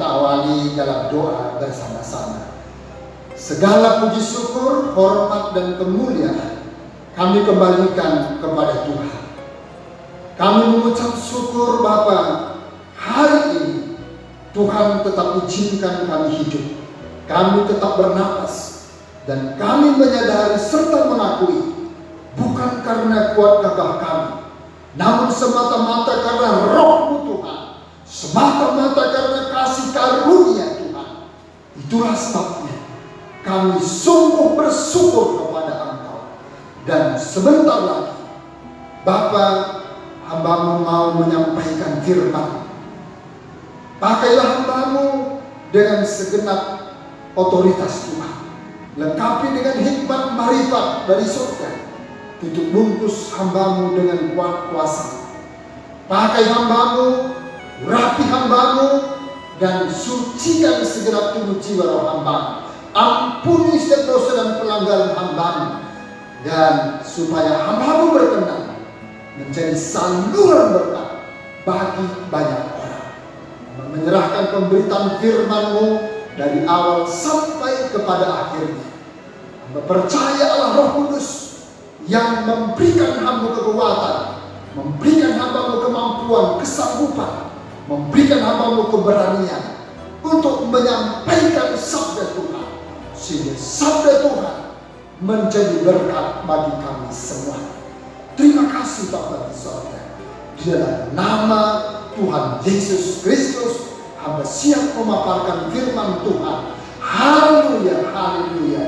kita awali dalam doa bersama-sama. Segala puji syukur, hormat dan kemuliaan kami kembalikan kepada Tuhan. Kami mengucap syukur Bapa, hari ini Tuhan tetap izinkan kami hidup, kami tetap bernapas, dan kami menyadari serta mengakui bukan karena kuat gagah kami, namun semata-mata karena Roh-Mu Tuhan, semata-mata karena kasih karunia Tuhan. Itulah sebabnya kami sungguh bersyukur kepada Engkau. Dan sebentar lagi Bapa, hamba-Mu mau menyampaikan firman. Pakailah hamba-Mu dengan segenap otoritas Tuhan, lengkapi dengan hikmat marifat dari surga, tutup bungkus hamba-Mu dengan kuasa. Pakai hamba-Mu, urapi hamba-Mu, dan sucikan segenap tubuh jiwa roh hamba-Mu. Ampuni setiap dosa dan pelanggaran hamba-Mu, dan supaya hamba-Mu berkenan menjadi saluran berkat bagi banyak orang. Menyerahkan pemberitaan firman-Mu dari awal sampai kepada akhirnya. Hamba percaya Allah Roh Kudus yang memberikan hamba kekuatan, memberikan hamba-Mu kemampuan, kesanggupan, memberikan hamba-Mu keberanian untuk menyampaikan sabda Tuhan, sehingga sabda Tuhan menjadi berkat bagi kami semua. Terima kasih Bapa di sorga. Di dalam nama Tuhan Yesus Kristus, hamba siap memaparkan firman Tuhan. Haleluya, haleluya,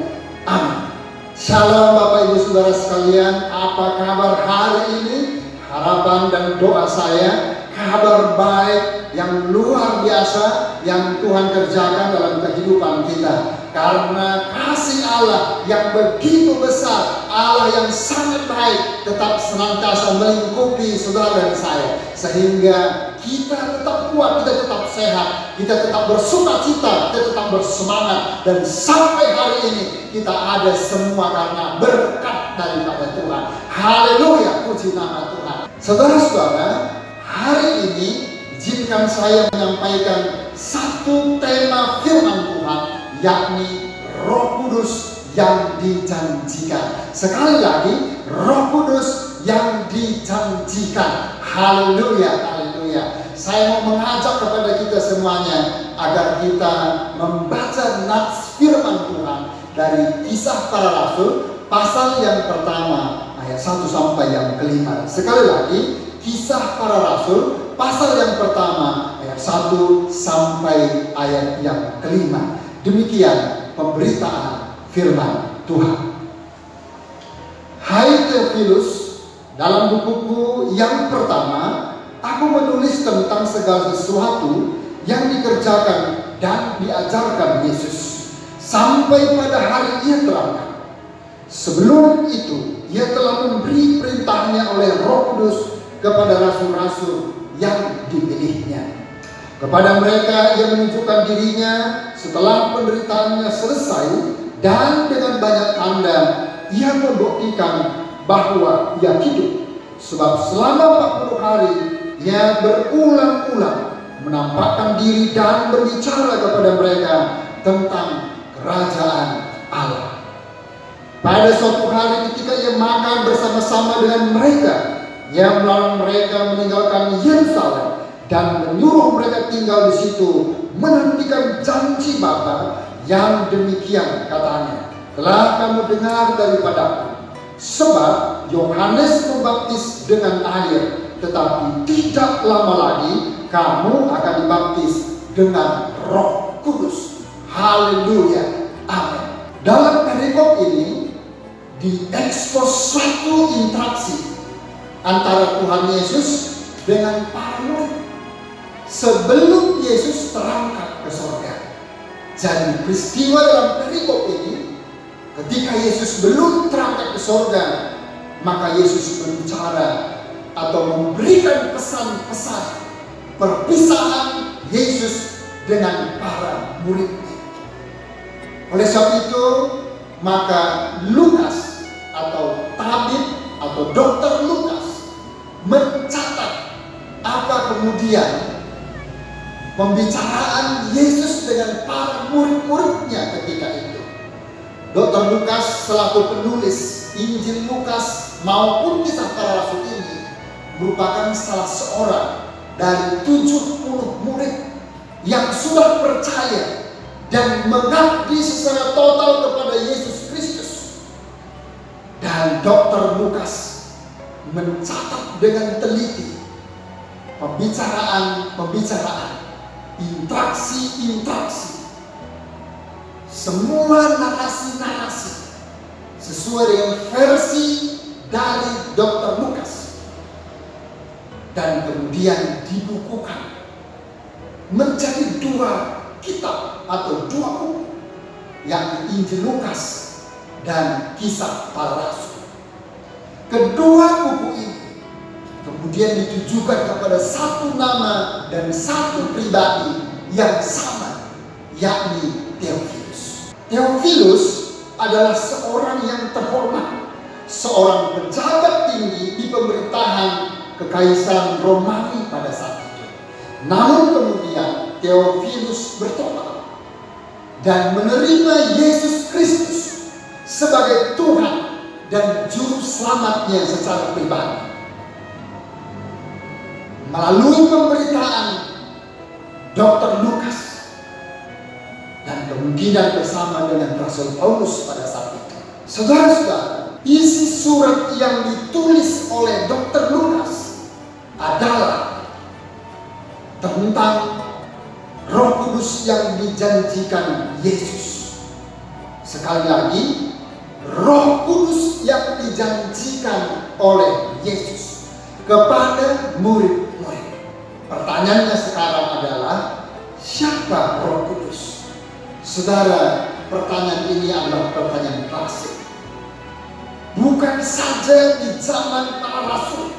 amin. Shalom Bapak Ibu Saudara sekalian, apa kabar hari ini? Harapan dan doa saya, kabar baik yang luar biasa yang Tuhan kerjakan dalam kehidupan kita. Karena kasih Allah yang begitu besar, Allah yang sangat baik, tetap senantiasa melingkupi saudara dan saya, sehingga kita tetap kuat, kita tetap sehat, kita tetap bersukacita, kita tetap bersemangat, dan sampai hari ini kita ada semua karena berkat daripada Tuhan. Haleluya, puji nama Tuhan. Saudara-saudara, hari ini izinkan saya menyampaikan satu tema firman Tuhan, yakni Roh Kudus yang dijanjikan. Sekali lagi, Roh Kudus yang dijanjikan. Haleluya, haleluya. Saya mau mengajak kepada kita semuanya agar kita membaca nats firman Tuhan dari Kisah Para Rasul pasal yang pertama ayat 1 sampai yang kelima. Sekali lagi, Kisah Para Rasul pasal yang pertama ayat 1 sampai ayat yang kelima. Demikian pemberitaan firman Tuhan. Hai Theophilus, dalam bukuku yang pertama, aku menulis tentang segala sesuatu yang dikerjakan dan diajarkan Yesus sampai pada hari Ia terangkat. Sebelum itu, Ia telah memberi perintahnya oleh Roh Kudus kepada rasul-rasul yang dipilihnya. Kepada mereka Ia menunjukkan dirinya setelah penderitaannya selesai, dan dengan banyak tanda Ia membuktikan bahwa Ia hidup. Sebab selama 40 hari Ia berulang-ulang menampakkan diri dan berbicara kepada mereka tentang kerajaan Allah. Pada suatu hari ketika Ia makan bersama-sama dengan mereka, Ia melarang mereka meninggalkan Yerusalem dan menyuruh mereka tinggal di situ, menantikan janji Bapa yang demikian katanya, telah kamu dengar daripadaku. Sebab Yohanes membaptis dengan air, tetapi tidak lama lagi kamu akan dibaptis dengan Roh Kudus. Haleluya, amin. Dalam perikop ini diekspos suatu interaksi antara Tuhan Yesus dengan para murid sebelum Yesus terangkat ke surga. Jadi peristiwa dalam perikop ini, ketika Yesus belum terangkat ke surga, maka Yesus berbicara atau memberikan pesan-pesan perpisahan Yesus dengan para muridnya. Oleh sebab itu, maka Lukas atau tabib atau dokter Lukas mencatat apa kemudian pembicaraan Yesus Dr. Lukas selaku penulis Injil Lukas maupun Kisah Para Rasul ini merupakan salah seorang dari 70 murid yang sudah percaya dan mengabdi secara total kepada Yesus Kristus. Dan Dr. Lukas mencatat dengan teliti pembicaraan, interaksi, semua narasi-narasi sesuai dengan versi dari Dr. Lukas, dan kemudian dibukukan menjadi 2 kitab atau 2 buku, yakni Injil Lukas dan Kisah Para Rasul. Kedua buku ini kemudian ditujukan kepada satu nama dan satu pribadi yang sama, yakni Theophilus. Theophilus adalah seorang yang terhormat, seorang pejabat tinggi di pemerintahan Kekaisaran Romawi pada saat itu. Namun kemudian Theophilus bertobat dan menerima Yesus Kristus sebagai Tuhan dan Juru Selamatnya secara pribadi. Melalui pemberitaan Dr. Lukas dan kemungkinan bersama dengan Rasul Paulus pada saat itu. Saudara-saudara, isi surat yang ditulis oleh Dr. Lukas adalah tentang Roh Kudus yang dijanjikan Yesus. Sekali lagi, Roh Kudus yang dijanjikan oleh Yesus kepada murid-murid. Pertanyaannya sekarang adalah, siapa Roh Kudus? Saudara, pertanyaan ini adalah pertanyaan klasik. Bukan saja di zaman para rasul.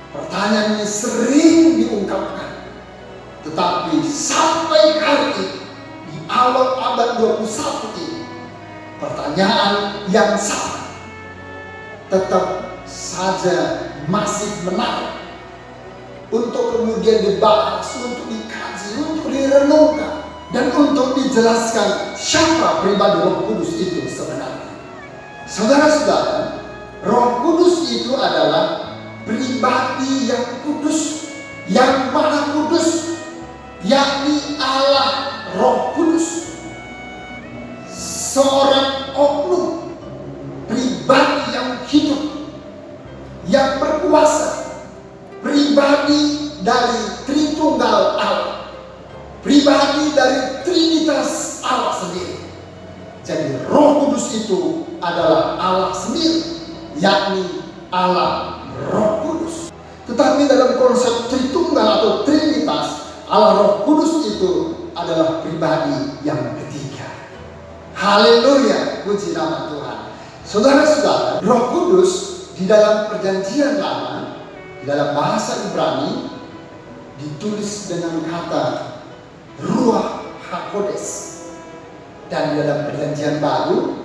Pertanyaan ini sering diungkapkan. Tetapi sampai hari ini, di awal abad 21 ini, pertanyaan yang sama tetap saja masih menarik untuk kemudian dibahas, untuk dikaji, untuk direnungkan, dan untuk dijelaskan siapa pribadi Roh Kudus itu sebenarnya. Saudara-saudara, Roh Kudus itu adalah pribadi yang kudus, yang maha kudus, yakni Allah Roh Kudus. Seorang oknum, pribadi yang hidup, yang berkuasa, pribadi dari Tritunggal Allah, pribadi dari Trinitas Allah sendiri. Jadi Roh Kudus itu adalah Allah sendiri, yakni Allah Roh Kudus. Tetapi dalam konsep Tritunggal atau Trinitas, Allah Roh Kudus itu adalah pribadi yang ketiga. Haleluya, puji nama Tuhan. Saudara-saudara, Roh Kudus di dalam Perjanjian Lama, di dalam bahasa Ibrani ditulis dengan kata Ruach HaKodesh, dan di dalam Perjanjian Baru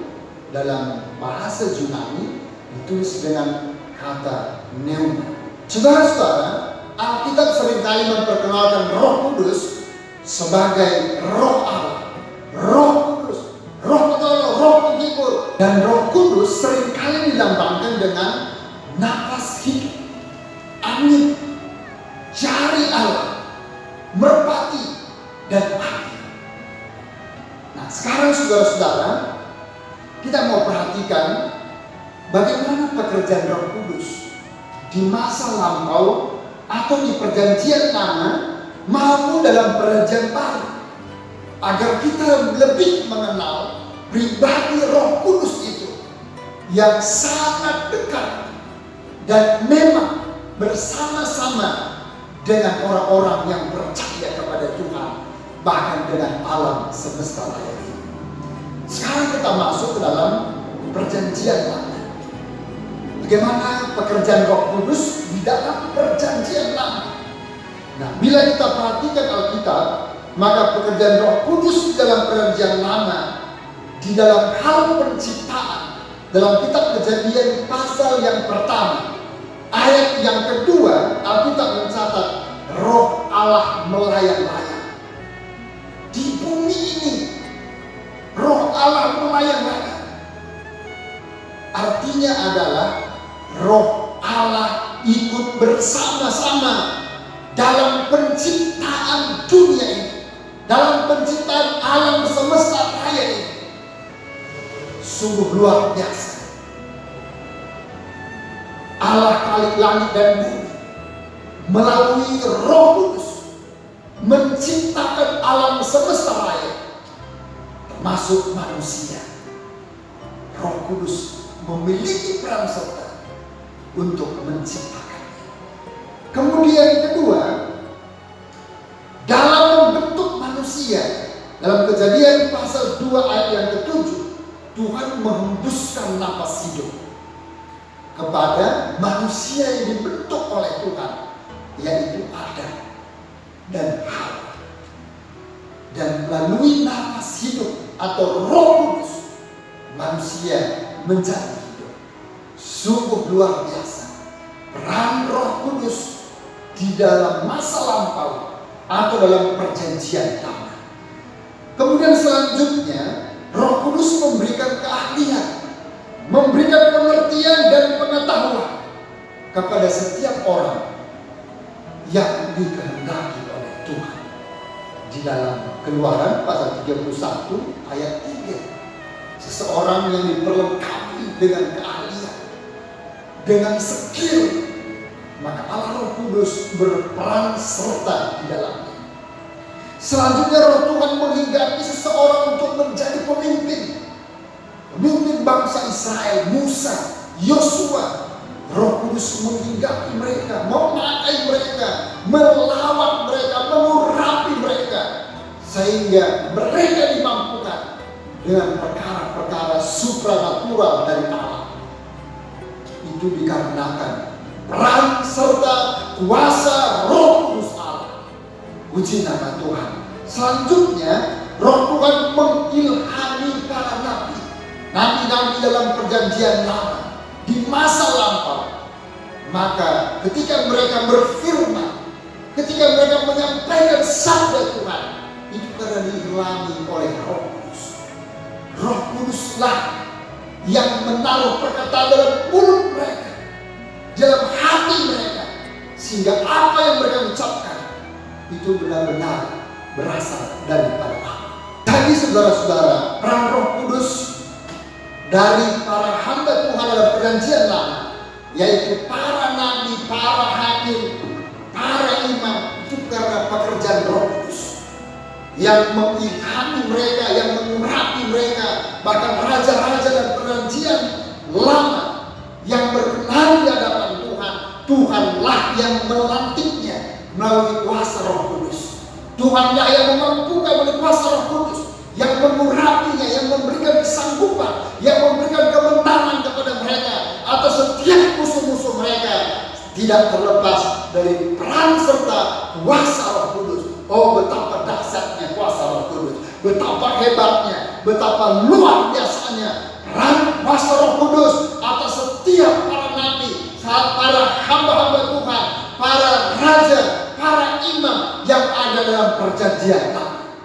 dalam bahasa Yunani ditulis dengan kata Pneuma. Saudara-saudara, Alkitab seringkali memperkenalkan Roh Kudus sebagai Roh Allah, Roh Kudus, Roh Penolong, Roh Penghibur, dan Roh Kudus seringkali dilambangkan dengan nafas hidup, angin, jari Allah, merpati, dan api. Nah, sekarang saudara-saudara, kita mau perhatikan bagaimana pekerjaan Roh Kudus di masa lampau atau di Perjanjian Lama maupun dalam Perjanjian Baru, agar kita lebih mengenal pribadi Roh Kudus itu yang sangat dekat dan memang bersama-sama dengan orang-orang yang percaya kepada Tuhan, bahkan dengan alam semesta raya ini. Sekarang kita masuk ke dalam Perjanjian Lama. Bagaimana pekerjaan Roh Kudus di dalam Perjanjian Lama? Nah, bila kita perhatikan Alkitab, maka pekerjaan Roh Kudus di dalam Perjanjian Lama, di dalam hal penciptaan, dalam kitab Kejadian pasal yang pertama, ayat yang kedua, Alkitab mencatat Roh Allah melayang-layang. Di bumi ini, Roh Allah melayang-layang. Artinya adalah Roh Allah ikut bersama-sama dalam penciptaan dunia ini, dalam penciptaan alam semesta raya ini. Sungguh luar biasa. Allah Khalik langit dan bumi melalui Roh Kudus menciptakan alam semesta raya, termasuk manusia. Roh Kudus memiliki peran serta untuk menciptakannya. Kemudian kedua, dalam membentuk manusia, dalam Kejadian pasal 2 ayat yang ke-7, Tuhan menghembuskan napas hidup kepada manusia yang dibentuk oleh Tuhan, yaitu Adam dan Hawa. Dan melalui napas hidup atau Roh Kudus, manusia menjadi hidup. Sungguh luar biasa peran Roh Kudus di dalam masa lampau atau dalam perjanjian lama. Kemudian selanjutnya, Roh Kudus memberikan keahlian, memberikan pengertian dan pengetahuan kepada setiap orang yang dikehendaki oleh Tuhan. Di dalam Keluaran pasal 31 ayat 3, seseorang yang diperlengkapi dengan keahlian, dengan skill, maka Allah Roh Kudus berperan serta di dalamnya. Selanjutnya Roh Tuhan menghinggapi seseorang untuk menjadi pemimpin. Pemimpin bangsa Israel, Musa, Yosua. Roh Kudus menghinggapi mereka, memakai mereka, melawat mereka, mengurapi mereka, sehingga mereka dimampukan dengan perkara-perkara supranatural dari Allah. Itu dikarenakan peran serta kuasa Roh Kudus Allah. Puji nama Tuhan. Selanjutnya, Roh Tuhan mengilhami para nabi, nabi-nabi dalam perjanjian lama di masa lampau. Maka ketika mereka berfirman, ketika mereka menyampaikan sabda Tuhan, itu karena diilhami oleh Roh Kudus. Roh Kuduslah yang menaruh perkataan dalam mulut mereka, dalam hati mereka, sehingga apa yang mereka ucapkan itu benar-benar berasal daripada Allah. Jadi saudara-saudara, peran Roh Kudus dari para hamba Tuhan dalam perjanjian lama, yaitu para nabi, para hakim, para imam, itu karena pekerjaan Roh Kudus yang mengilhami mereka, yang mengurapi mereka. Bahkan raja-raja dan perjanjian lama yang berkenan di hadapan Tuhan, Tuhanlah yang melantiknya melalui kuasa Roh Kudus. Tuhanlah yang memampukan melalui kuasa Roh Kudus, yang mengurapinya, yang memberikan kesanggupan, yang memberikan kemenangan kepada mereka atas setiap musuh-musuh mereka, tidak terlepas dari peran serta kuasa Roh Kudus. Oh, betapa dahsyatnya kuasa Roh Kudus, betapa hebatnya, betapa luar biasanya peran kuasa Roh Kudus atas setiap para nabi, para hamba-hamba Tuhan, para raja, para imam yang ada dalam perjanjian lama.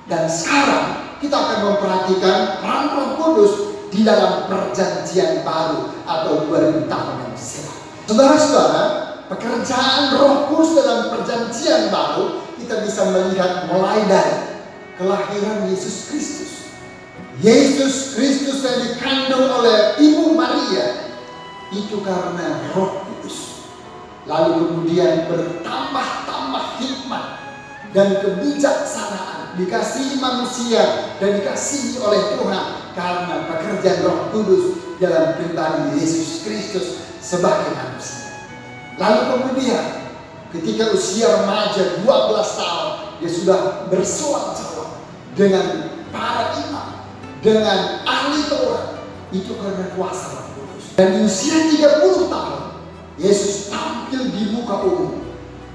Dan sekarang kita akan memperhatikan peran Roh Kudus di dalam perjanjian baru atau 2000 tahun yang silam. Saudara-saudara, pekerjaan Roh Kudus dalam perjanjian baru kita bisa melihat mulai dari kelahiran Yesus Kristus. Yesus Kristus yang dikandung oleh Ibu Maria itu karena Roh Kudus. Lalu kemudian bertambah-tambah hikmat dan kebijaksanaan dikasihi manusia dan dikasihi oleh Tuhan karena pekerjaan Roh Kudus dalam pribadi Yesus Kristus sebagai manusia. Lalu kemudian ketika usia remaja 12 tahun, dia sudah bersoal jawab dengan para imam, dengan ahli Taurat. Itu karena kuasa Roh Kudus. Dan di usia 30 tahun, Yesus tampil di muka umum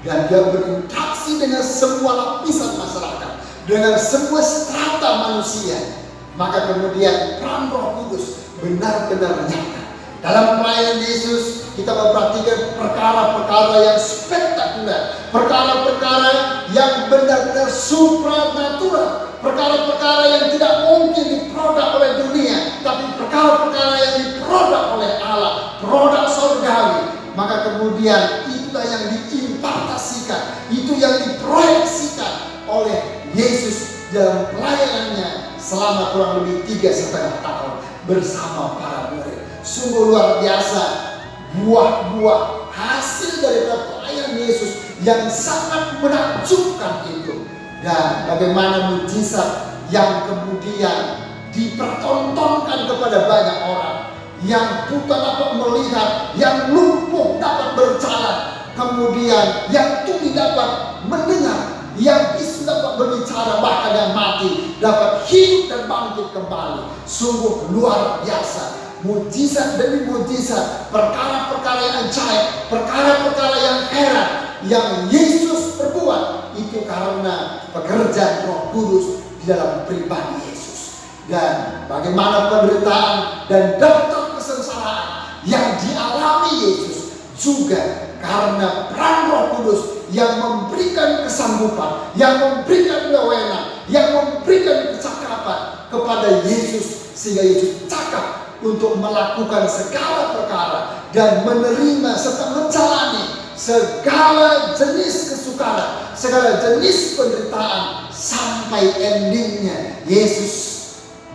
dan dia berinteraksi dengan semua lapisan masyarakat, dengan semua strata manusia. Maka kemudian peran Roh Kudus benar-benar nyata. Dalam pelayanan Yesus kita memperhatikan perkara-perkara yang spektakuler, perkara-perkara yang benar-benar supranatural, perkara-perkara yang tidak mungkin diproduk oleh dunia, tapi perkara-perkara yang diproduk kemudian itulah yang diimpartasikan, itu yang diproyeksikan oleh Yesus dalam pelayanannya selama kurang lebih 3,5 tahun bersama para murid. Sungguh luar biasa buah-buah hasil dari pelayanan Yesus yang sangat menakjubkan itu. Dan bagaimana mujizat yang kemudian dipertontonkan kepada banyak orang. Yang buta dapat melihat, yang lumpuh dapat berjalan, kemudian yang tuli dapat mendengar, yang bisu dapat berbicara, bahkan yang mati dapat hidup dan bangkit kembali. Sungguh luar biasa. Mujizat demi mujizat, perkara-perkara yang ajaib, perkara-perkara yang heran yang Yesus perbuat, itu karena pekerjaan Roh Kudus di dalam pribadi Yesus. Dan bagaimana penderitaan dan daftar kesengsaraan yang dialami Yesus juga karena peran Roh Kudus yang memberikan kesanggupan, yang memberikan wewenang, yang memberikan kecakapan kepada Yesus, sehingga Yesus cakap untuk melakukan segala perkara dan menerima serta menjalani segala jenis kesukaran, segala jenis penderitaan sampai endingnya Yesus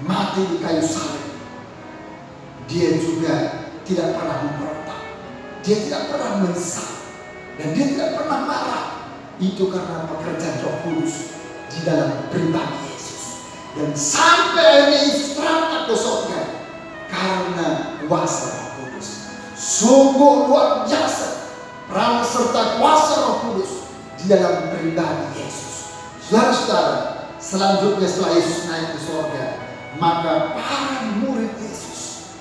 mati di kayu salib. Dia juga tidak pernah memberontak, dia tidak pernah menyesal, dan dia tidak pernah marah. Itu karena pekerjaan Roh Kudus di dalam pribadi Yesus. Dan sampai akhirnya Yesus terangkat ke surga karena kuasa Roh Kudus. Sungguh luar biasa peran serta kuasa Roh Kudus di dalam pribadi Yesus. Saudara-saudara, selanjutnya setelah Yesus naik ke surga, maka para murid Yesus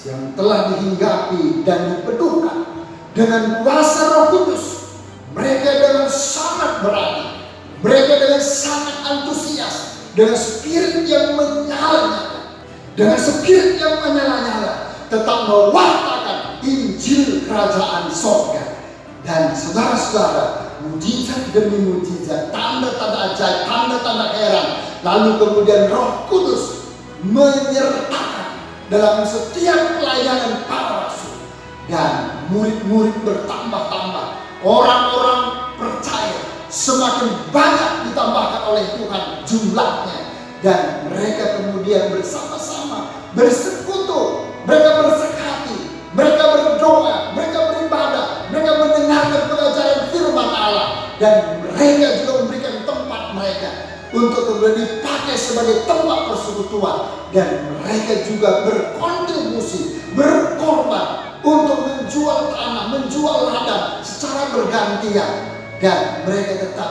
yang telah dihinggapi dan dipeduhkan dengan kuasa Roh Kudus, mereka dengan sangat berani, mereka dengan sangat antusias, dengan spirit yang menyala-nyala, dengan spirit yang menyala-nyala, tetap mewartakan Injil Kerajaan Sorga. Dan saudara-saudara, mujizat demi mujizat, tanda-tanda ajaib, tanda-tanda heran, lalu kemudian Roh Kudus menyertakan dalam setiap pelayanan para rasul. Dan murid-murid bertambah-tambah, orang-orang percaya semakin banyak ditambahkan oleh Tuhan jumlahnya. Dan mereka kemudian bersama-sama bersekutu, mereka bersekati, mereka berdoa, mereka beribadah, mereka mendengarkan pengajaran firman Allah. Dan mereka juga memberikan tempat mereka untuk kemudian dipakai sebagai tempat persekutuan. Dan mereka juga berkontribusi, berkorban untuk menjual tanah, menjual ladang secara bergantian. Dan mereka tetap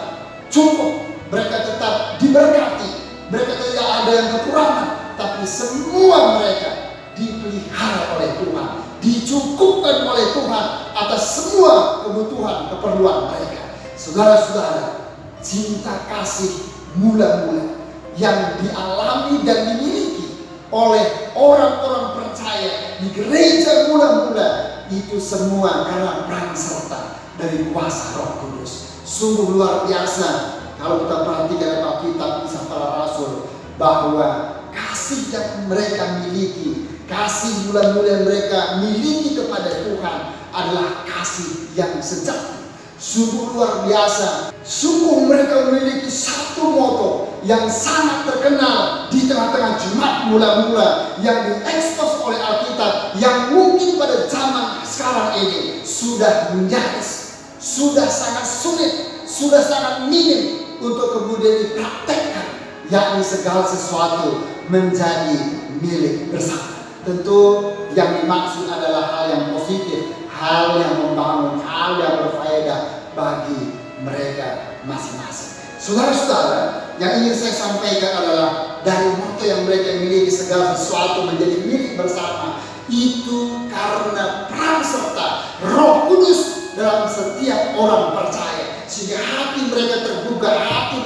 cukup, mereka tetap diberkati, mereka tidak ada yang kekurangan, tapi semua mereka dipelihara oleh Tuhan, dicukupkan oleh Tuhan atas semua kebutuhan keperluan mereka. Saudara-saudara, cinta kasih mula-mula yang dialami dan dimiliki oleh orang-orang percaya di gereja mula-mula, itu semua karena peran serta dari kuasa Roh Kudus. Sungguh luar biasa kalau kita perhatikan Alkitab kisah para rasul, bahwa kasih yang mereka miliki, kasih mula-mula yang mereka miliki kepada Tuhan adalah kasih yang sejati. Sungguh luar biasa. Sungguh mereka memiliki satu moto yang sangat terkenal di tengah-tengah jemaat mula-mula yang diekspos oleh Alkitab, yang mungkin pada zaman sekarang ini sudah nyaris, sudah sangat sulit, sudah sangat minim untuk kemudian dipraktekkan, yakni segala sesuatu menjadi milik bersama. Tentu yang dimaksud adalah hal yang positif, hal yang membangun, hal yang berfaedah bagi mereka masing-masing. Saudara-saudara, yang ingin saya sampaikan adalah dari moto yang mereka miliki, segala sesuatu menjadi milik bersama, itu karena peran serta Roh Kudus dalam setiap orang percaya, sehingga hati mereka terbuka, hati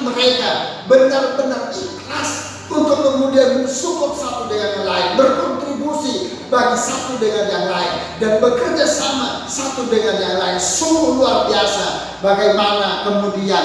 mereka benar-benar ikhlas untuk kemudian bersyukur satu dengan yang lain, berkontribusi bagi satu dengan yang lain, dan bekerja sama satu dengan yang lain. Sungguh luar biasa bagaimana kemudian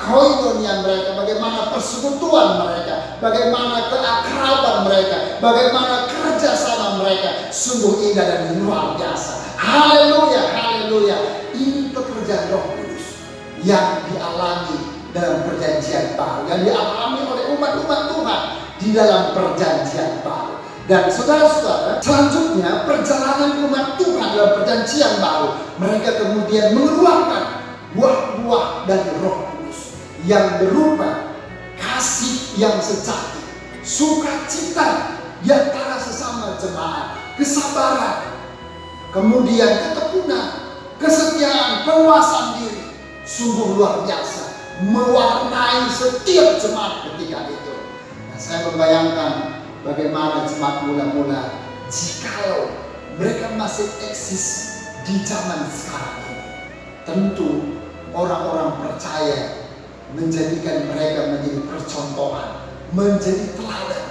koinonia mereka, bagaimana persekutuan mereka, bagaimana keakraban mereka, bagaimana kerjasama mereka. Sungguh indah dan luar biasa. Haleluya, haleluya. Ini pekerjaan Roh Kudus yang dialami dalam perjanjian baru, yang dialami oleh umat-umat Tuhan di dalam perjanjian baru. Dan saudara-saudara, selanjutnya perjalanan umat Tuhan dalam perjanjian baru, mereka kemudian mengeluarkan buah-buah dari Roh Kudus yang berupa kasih yang sejati, sukacita di antara sesama jemaat, kesabaran, kemudian ketekunan, kesetiaan, penguasaan diri. Sungguh luar biasa, mewarnai setiap jemaat ketika itu. Nah, saya membayangkan bagaimana jemaat mula-mula jikalau mereka masih eksis di zaman sekarang ini. Tentu orang-orang percaya menjadikan mereka menjadi percontohan, menjadi teladan,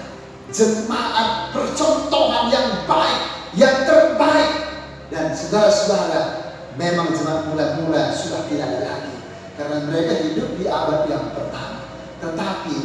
jemaat percontohan yang baik, yang terbaik. Dan saudara-saudara, memang jemaat mula-mula sudah tidak ada lagi karena mereka hidup di abad yang pertama. Tetapi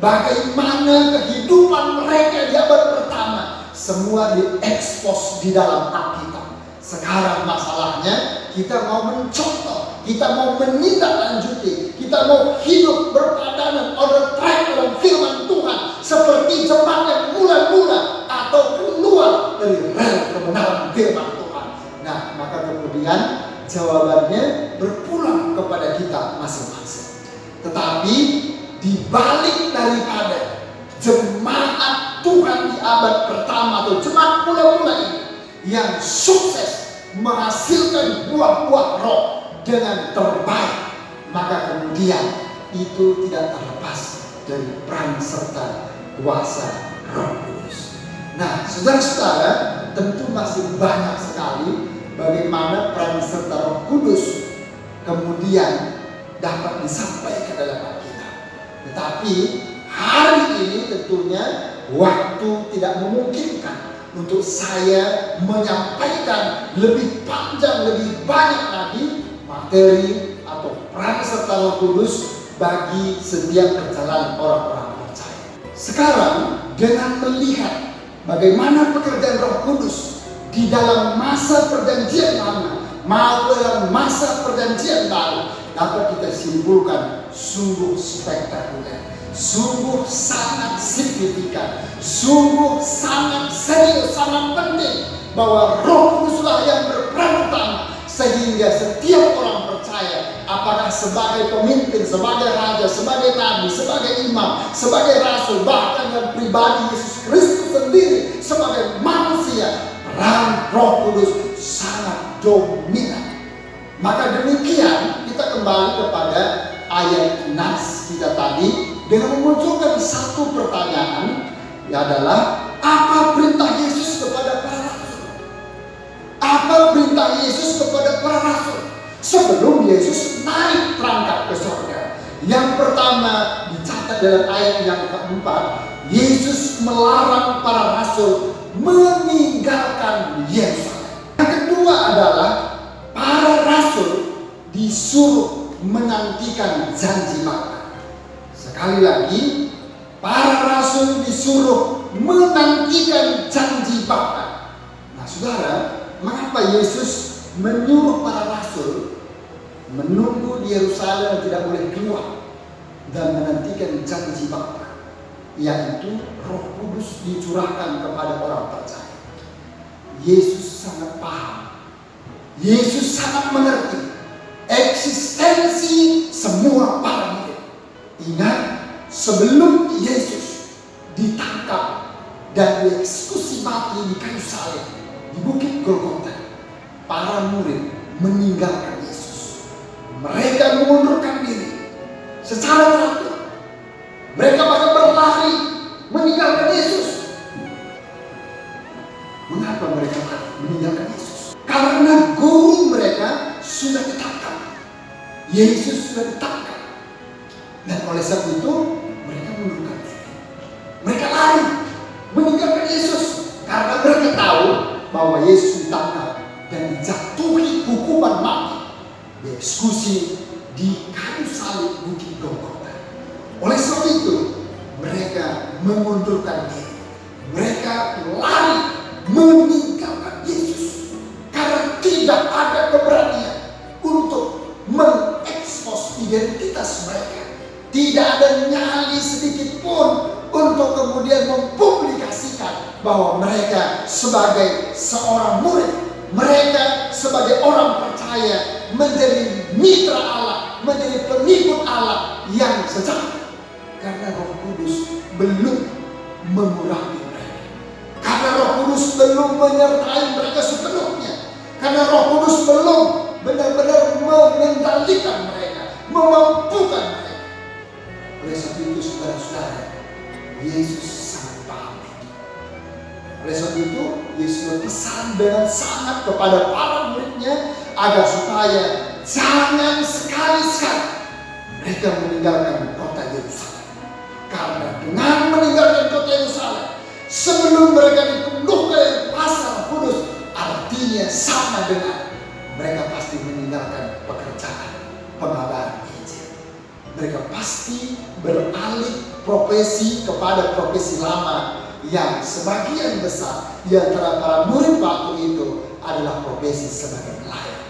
bagaimana kehidupan mereka di abad pertama semua diekspos di dalam Alkitab. Sekarang masalahnya kita mau mencontoh, kita mau menindaklanjuti, kita mau hidup berpadanan on the track dalam firman Tuhan seperti jemaat yang mula-mula atau keluar dari rel kebenaran firman Tuhan. Nah, maka kemudian jawabannya berpulang kepada kita masing-masing. Tetapi di balik daripada jemaat Tuhan di abad pertama atau jemaat mula-mula ini yang sukses menghasilkan buah-buah roh dengan terbaik, maka kemudian itu tidak terlepas dari peran serta kuasa Roh Kudus. Nah, saudara-saudara, tentu masih banyak sekali bagaimana peran serta Roh Kudus kemudian dapat disampaikan dalam Alkitab. Tetapi hari ini tentunya waktu tidak memungkinkan untuk saya menyampaikan lebih panjang, lebih banyak lagi materi atau peran serta Roh Kudus bagi setiap perjalanan orang-orang percaya. Sekarang dengan melihat bagaimana pekerjaan Roh Kudus di dalam masa perjanjian lama maupun dalam masa perjanjian baru, dapat kita simpulkan sungguh spektakuler, sungguh sangat signifikan, sungguh sangat serius, sangat penting bahwa Roh Kuduslah yang berperan utama sehingga setiap orang percaya, apakah sebagai pemimpin, sebagai raja, sebagai nabi, sebagai imam, sebagai rasul, bahkan dan pribadi Yesus Kristus sendiri sebagai manusia, peran Roh Kudus sangat dominan. Maka demikian kita kembali kepada ayat nas kita tadi dengan memunculkan satu pertanyaan, adalah apa perintah Yesus kepada para rasul? Apa perintah Yesus kepada para rasul sebelum Yesus naik terangkat ke surga? Yang pertama dicatat dalam ayat yang keempat, Yesus melarang para rasul meninggalkan Yerusalem. Yang kedua adalah para rasul disuruh menantikan janji Bapa. Sekali lagi, para rasul disuruh menantikan janji Bapa. Nah, saudara, mengapa Yesus menyuruh para rasul menunggu di Yerusalem, tidak boleh keluar dan menantikan janji Bapa, yaitu Roh Kudus dicurahkan kepada orang percaya? Yesus sangat paham, Yesus sangat mengerti eksistensi semua para murid. Ingat, sebelum Yesus ditangkap dan dieksekusi mati di kayu salib di Bukit Golgota, para murid meninggalkan Yesus. Mereka mengundurkan diri secara teratur. Mereka bahkan berlari meninggalkan Yesus. Mengapa mereka meninggalkan Yesus? Karena guru mereka sudah ditangkap, Yesus sudah ditangkap, dan oleh sebab itu mereka mengundurkan diri. Mereka lari meninggalkan Yesus karena mereka tahu bahwa Yesus ditangkap dan dijatuhi hukuman mati, dieksekusi di kayu salib Bukit Golgota. Oleh sebab itu mereka mengundurkan diri, mereka lari meninggalkan Yesus karena tidak ada nyali sedikit pun untuk kemudian mempublikasikan bahwa mereka sebagai seorang murid, mereka sebagai orang percaya menjadi mitra Allah, menjadi pengikut Allah yang sejati. Karena Roh Kudus belum mengurangi mereka, karena Roh Kudus belum menyertai mereka sepenuhnya, karena Roh Kudus belum benar-benar mengendalikan mereka, memampukan mereka. Oleh sebab itu saudara-saudara, Yesus sangat paham itu. Oleh sebab itu Yesus berpesan dengan sangat kepada para muridnya agar supaya jangan sekali-sekali mereka meninggalkan kota Yerusalem. Karena dengan meninggalkan kota Yerusalem sebelum mereka dipenuhkan kuasa Roh Kudus, artinya sama dengan mereka pasti meninggalkan pekerjaan pengabaran Injil. Mereka pasti beralih profesi kepada profesi lama yang sebagian besar di antara para murid waktu itu adalah profesi sebagai pelayan.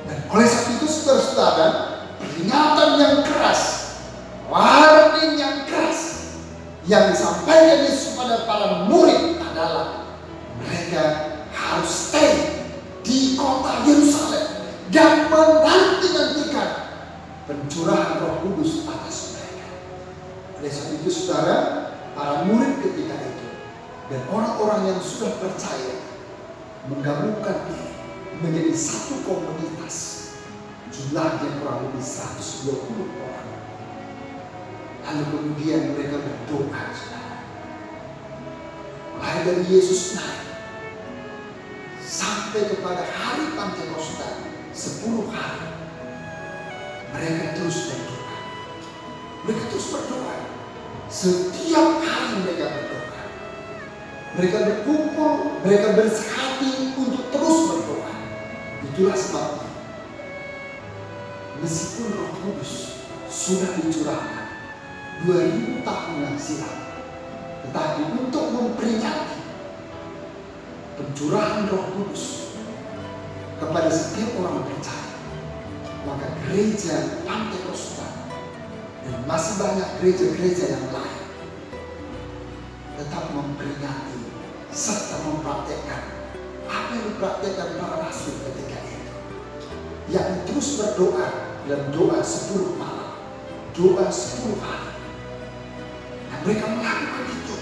Dan oleh sebab itu saudara-saudara, peringatan yang keras, warning yang keras yang disampaikan Yesus kepada para murid adalah mereka harus stay di kota Yerusalem dan menanti-nantikan pencurahan Roh Kudus atas mereka. Oleh sebab itu saudara, para murid ketika itu dan orang-orang yang sudah percaya menggabungkan diri menjadi satu komunitas, jumlahnya kurang lebih 120 orang. Lalu kemudian mereka berdoa, mulai dari Yesus naik sampai kepada hari Pentakosta 10 hari, mereka terus berdoa. Mereka terus berdoa. Setiap hari mereka berdoa. Mereka berkumpul, mereka bersehati untuk terus berdoa. Itulah sebabnya, meskipun Roh Kudus sudah dicurahkan 2000 tahun yang silam, tetapi untuk memperingati pencurahan Roh Kudus kepada setiap orang percaya, maka gereja Pentakosta dan masih banyak gereja-gereja yang lain tetap memperingati serta mempraktekkan apa yang dipraktekkan para rasul ketika itu, yang terus berdoa dan doa 10 malam, doa 10 hari. Dan mereka melakukan itu.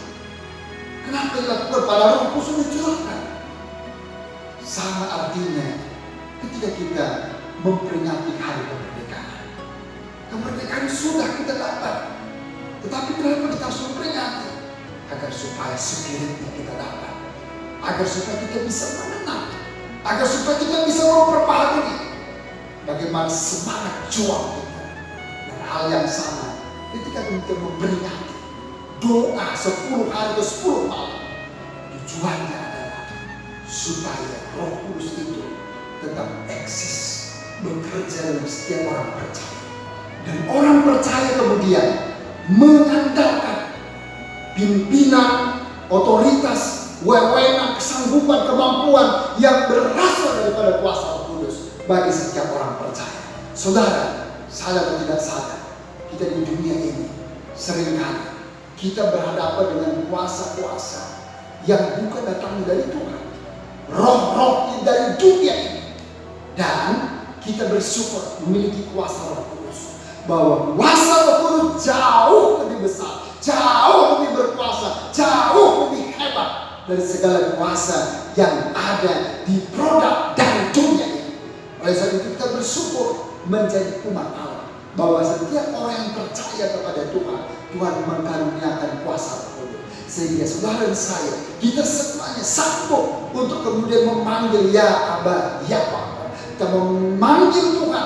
Kenapa dilakukan? Pada Roh Kudus dicurahkan. Sama artinya ketika kita memperingati hari kemerdekaan. Kemerdekaan sudah kita dapat, tetapi kenapa kita harus memperingati? Agar supaya spiritnya kita dapat, agar supaya kita bisa mengenal, agar supaya kita bisa memperbaharui bagaimana semangat juang kita. Dan hal yang sama ketika kita memperingati doa 10 hari atau 10 malam, tujuannya adalah supaya Roh Kudus itu tetap eksis, bekerja dalam setiap orang percaya. Dan orang percaya kemudian mengandalkan pimpinan, otoritas, wewenang, kesanggupan, kemampuan yang berasal daripada kuasa Roh Kudus bagi setiap orang percaya. Saudara, sadar atau tidak sadar, kita di dunia ini seringkali kita berhadapan dengan kuasa-kuasa yang bukan datang dari Tuhan, roh-roh dari dunia ini. Dan kita bersyukur memiliki kuasa Roh Kudus, bahwa kuasa Roh Kudus jauh lebih besar, jauh lebih berkuasa, jauh lebih hebat dari segala kuasa yang ada di produk dari dunia ini. Oleh sebab itu kita bersyukur menjadi umat Allah, bahwa setiap orang yang percaya kepada Tuhan, Tuhan mengaruniakan kuasa Roh Kudus. Sehingga saudara dan saya, kita semuanya sanggup untuk kemudian memanggil ya Aba, ya Bapa. Kita memanggil Tuhan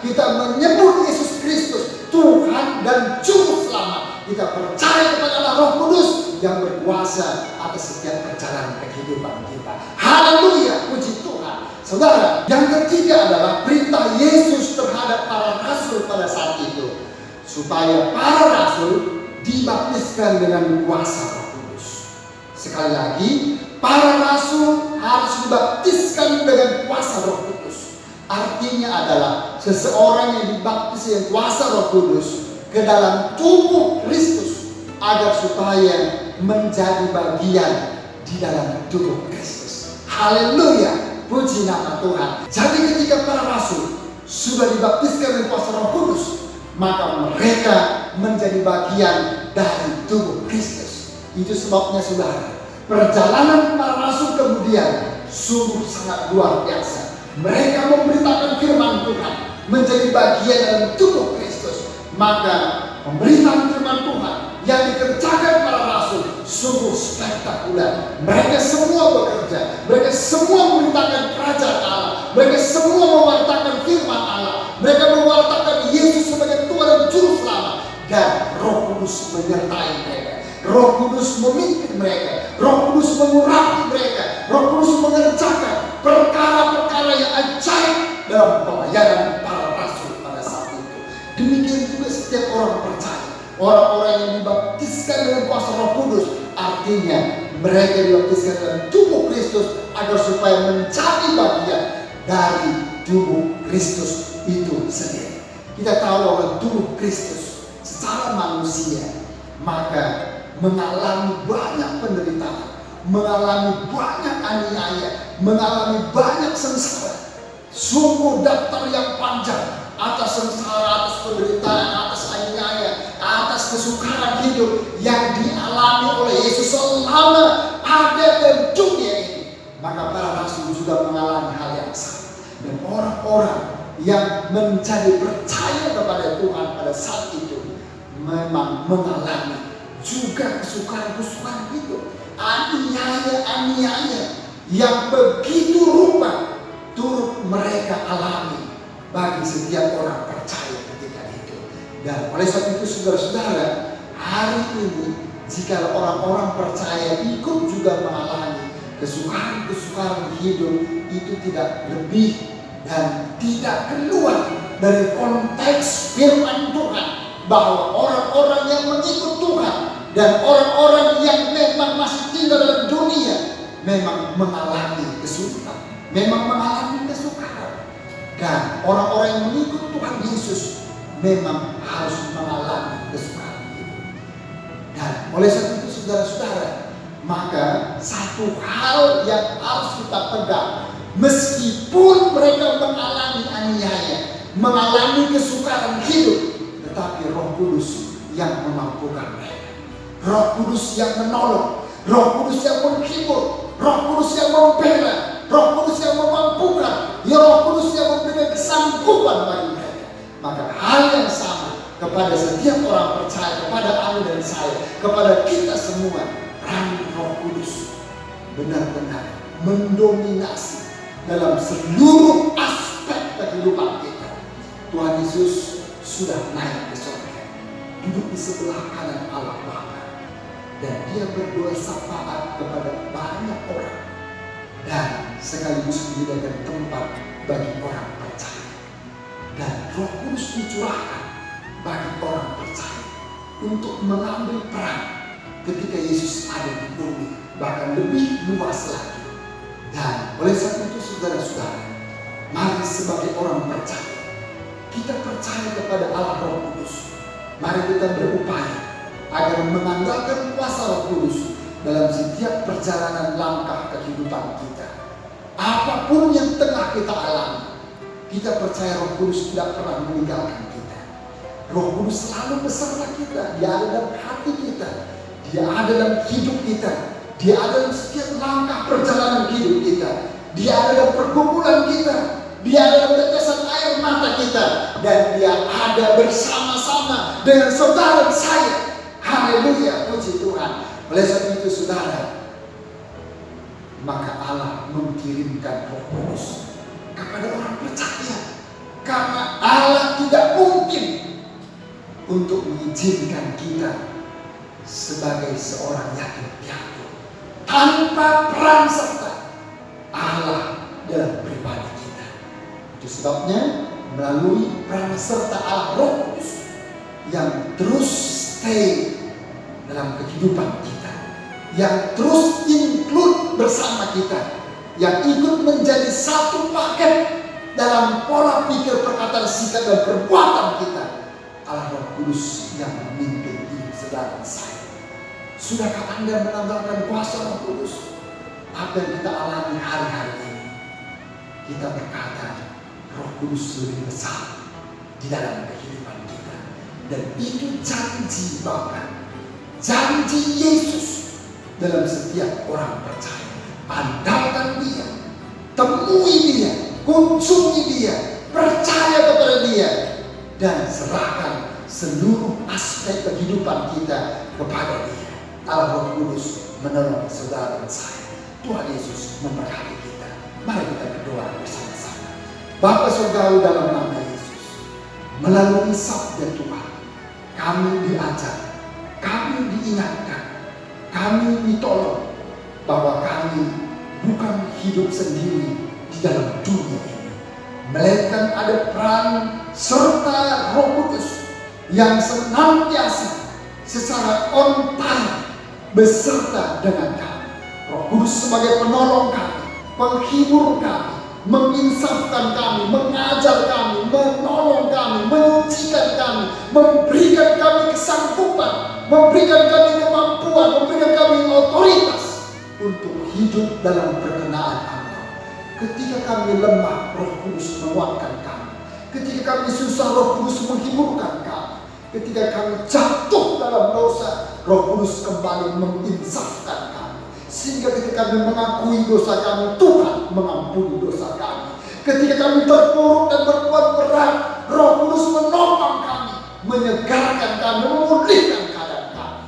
kita menyebut Yesus Kristus Tuhan dan Juru Selamat. Kita percaya kepada Roh Kudus yang berkuasa atas setiap perjalanan kehidupan kita. Haleluya, puji Tuhan. Saudara, yang ketiga adalah perintah Yesus terhadap para rasul pada saat itu, supaya para rasul dibaptiskan dengan kuasa Roh Kudus. Sekali lagi, para rasul harus dibaptiskan dengan kuasa Roh Kudus. Artinya adalah seseorang yang dibaptis dengan kuasa Roh Kudus, ke dalam tubuh Kristus agar supaya menjadi bagian di dalam tubuh Kristus. Haleluya, puji nama Tuhan. Jadi ketika para rasul sudah dibaptiskan dengan kuasa Roh Kudus, maka mereka menjadi bagian dari tubuh Kristus. Itu sebabnya saudara, perjalanan para rasul kemudian sungguh sangat luar biasa. Mereka memberitakan firman Tuhan, menjadi bagian dalam tubuh Kristus. Maka pemberitaan firman Tuhan yang dikerjakan para rasul sungguh spektakuler. Mereka semua bekerja, mereka semua memberitakan kerajaan Allah, mereka semua mewartakan firman Allah, mereka mewartakan Yesus sebagai Tuhan dan Juru Selamat, dan Roh Kudus menyertai mereka. Roh Kudus memimpin mereka, Roh Kudus mengurapi mereka, Roh Kudus mengerjakan perkara-perkara yang ajaib dalam pelayanan para rasul pada saat itu. Demikian juga setiap orang percaya, orang-orang yang dibaptiskan dengan kuasa Roh Kudus, artinya mereka dibaptiskan dalam tubuh Kristus agar supaya menjadi bagian dari tubuh Kristus itu sendiri. Kita tahu bahwa tubuh Kristus secara manusia maka mengalami banyak penderitaan, mengalami banyak aniaya, mengalami banyak sengsara. Sungguh daftar yang panjang atas sengsara, atas penderitaan, atas aniaya, atas kesukaran hidup yang dialami oleh Yesus selama ada dalam dunia ini. Maka para rasul juga mengalami hal yang sama. Dan orang-orang yang menjadi percaya kepada Tuhan pada saat itu memang mengalami juga kesukaran-kesukaran hidup, aniaya-aniaya yang begitu rupa turut mereka alami bagi setiap orang percaya ketika itu. Dan oleh sebab itu saudara-saudara, hari ini jika orang-orang percaya ikut juga mengalami kesukaran-kesukaran hidup, itu tidak lebih dan tidak keluar dari konteks firman Tuhan, bahwa orang-orang yang mengikut Tuhan dan orang-orang yang memang masih tinggal dalam dunia memang mengalami kesulitan, memang mengalami kesukaran. Dan orang-orang yang mengikut Tuhan Yesus memang harus mengalami kesukaran itu. Dan oleh sebab itu saudara-saudara, maka satu hal yang harus kita pegang, meskipun mereka mengalami aniaya, mengalami kesukaran hidup, tetapi Roh Kudus yang memampukan mereka. Roh Kudus yang menolong, Roh Kudus yang menghibur, Roh Kudus yang membela, Roh Kudus yang memampukan, ya Roh Kudus yang memberikan kesanggupan bagi mereka. Maka hal yang sama kepada setiap orang percaya, kepada Anda dan saya, kepada kita semua, peran Roh Kudus benar-benar mendominasi dalam seluruh aspek kehidupan kita. Tuhan Yesus sudah naik ke surga, duduk di sebelah kanan Allah Bapa, dan dia berdoa syafaat kepada banyak orang, dan sekaligus menyediakan tempat bagi orang percaya. Dan Roh Kudus dicurahkan bagi orang percaya untuk mengambil peran ketika Yesus ada di bumi, bahkan lebih luas lagi. Dan oleh sebab itu saudara-saudara, mari sebagai orang percaya, kita percaya kepada Allah Roh Kudus. Mari kita berupaya agar mengandalkan kuasa Roh Kudus dalam setiap perjalanan langkah kehidupan kita. Apapun yang tengah kita alami, kita percaya Roh Kudus tidak pernah meninggalkan kita. Roh Kudus selalu beserta kita. Dia ada dalam hati kita, dia ada dalam hidup kita, dia ada dalam setiap langkah perjalanan hidup kita, dia ada dalam pergumulan kita, dia ada dalam tetesan air mata kita, dan dia ada bersama-sama dengan saudara saya. Haleluya, puji Tuhan. Oleh sebab itu saudara, maka Allah mengirimkan Roh Kudus kepada orang percaya, karena Allah tidak mungkin untuk mengizinkan kita sebagai seorang yatim piatu tanpa peran serta Allah dalam pribadi kita. Itu sebabnya melalui peran serta Allah Roh Kudus yang terus stay dalam kehidupan kita, yang terus include bersama kita, yang ikut menjadi satu paket dalam pola pikir, perkataan, sikap, dan perbuatan kita. Allah Roh Kudus yang memimpin hidup saudara saya. Sudahkah Anda menanggalkan kuasa Roh Kudus? Apa yang kita alami hari-hari ini, kita berkata Roh Kudus lebih besar di dalam kehidupan kita. Dan itu janji Bapa, janji Yesus dalam setiap orang percaya. Andalkan Dia, temui Dia, kunjungi Dia, percaya kepada Dia, dan serahkan seluruh aspek kehidupan kita kepada Dia. Allah Roh Kudus menolong saudara dan saya. Tuhan Yesus memberkati kita. Mari kita berdoa bersama-sama. Bapa Surgawi, dalam nama Yesus, melalui sabda Tuhan, kami diajar, kami diingatkan, kami ditolong bahwa kami bukan hidup sendiri di dalam dunia ini, melainkan ada peran serta Roh Kudus yang senantiasa secara on time beserta dengan kami. Roh Kudus sebagai penolong kami, penghibur kami, menginsafkan kami, mengajar kami, menolong kami, menyucikan kami, memberikan kami kesanggupan, memberikan kami kemampuan, memberikan kami otoritas untuk hidup dalam perkenaan Engkau. Ketika kami lemah, Roh Kudus menguatkan kami. Ketika kami susah, Roh Kudus menghiburkan kami. Ketika kami jatuh dalam dosa, Roh Kudus kembali menginsafkan kami. Sehingga ketika kami mengakui dosa kami, Tuhan mengampuni dosa kami. Ketika kami terpuruk dan berbuat berat, Roh Kudus menolong kami, menyegarkan kami, memulihkan keadaan kami.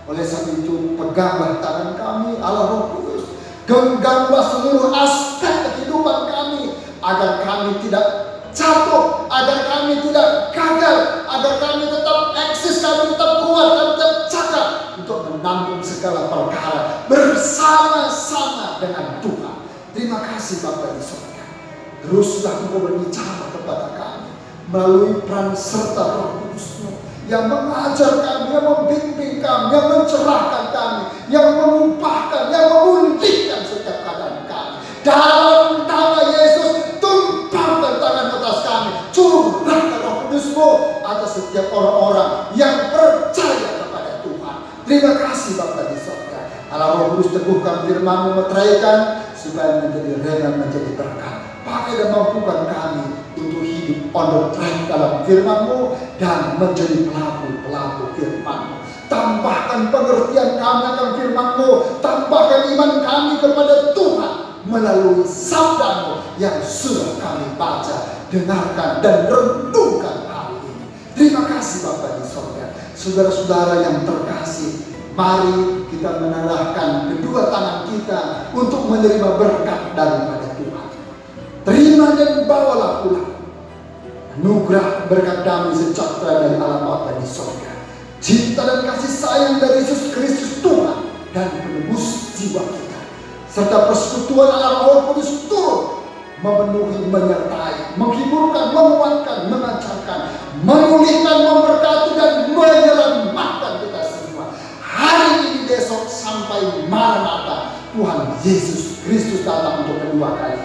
Oleh sebab itu, peganglah tangan kami, Allah Roh Kudus. Genggamlah seluruh aspek kehidupan kami, agar kami tidak jatuh, agar kami tidak gagal, agar kami tetap eksis, kami tetap kuat, kami tetap cakap untuk menanggung segala perkara bersama-sama dengan Tuhan. Terima kasih Bapa di surga. Teruslah Engkau berbicara kepada kami melalui peran serta Roh Kudus-Mu yang mengajar kami, yang membimbing kami, yang mencerahkan kami, yang mengubahkan, yang memulihkan setiap keadaan kami. Dalam nama Yesus, tumpahkan tangan atas kami, curahkan Roh Kudus-Mu atas setiap orang-orang yang percaya kepada Tuhan. Terima kasih Bapa di surga. Allah Roh Kudus, teguhkan firman-Mu, meteraikan supaya menjadi rema, menjadi berkat. Pakai dan mampukan kami untuk hidup on the track dalam firman-Mu dan menjadi pelaku-pelaku firman-Mu. Tambahkan pengertian kami akan firman-Mu, tambahkan iman kami kepada Tuhan melalui sabda-Mu yang sudah kami baca, dengarkan dan renungkan hari ini. Terima kasih Bapa di surga. Saudara-saudara yang terkasih, mari kita menarahkan kedua tangan kita untuk menerima berkat daripada Tuhan. Terima dan bawalah pulang anugerah berkat damai sejahtera dari Allah Bapa di surga, cinta dan kasih sayang dari Yesus Kristus Tuhan dan penebus jiwa kita, serta persekutuan Allah Roh Kudus turun memenuhi, menyertai, menghiburkan, menguatkan, mengajarkan, memulihkan, memberkati dan menyelamatkan kita semua hari ini, besok, sampai Maranatha Tuhan Yesus Kristus datang untuk kedua kali.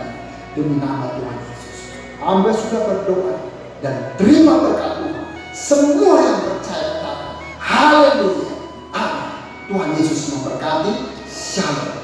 Demi nama Tuhan Yesus, hamba sudah berdoa dan terima berkat Tuhan. Semua yang percaya katakan haleluya, amin. Tuhan Yesus memberkati. Shalom.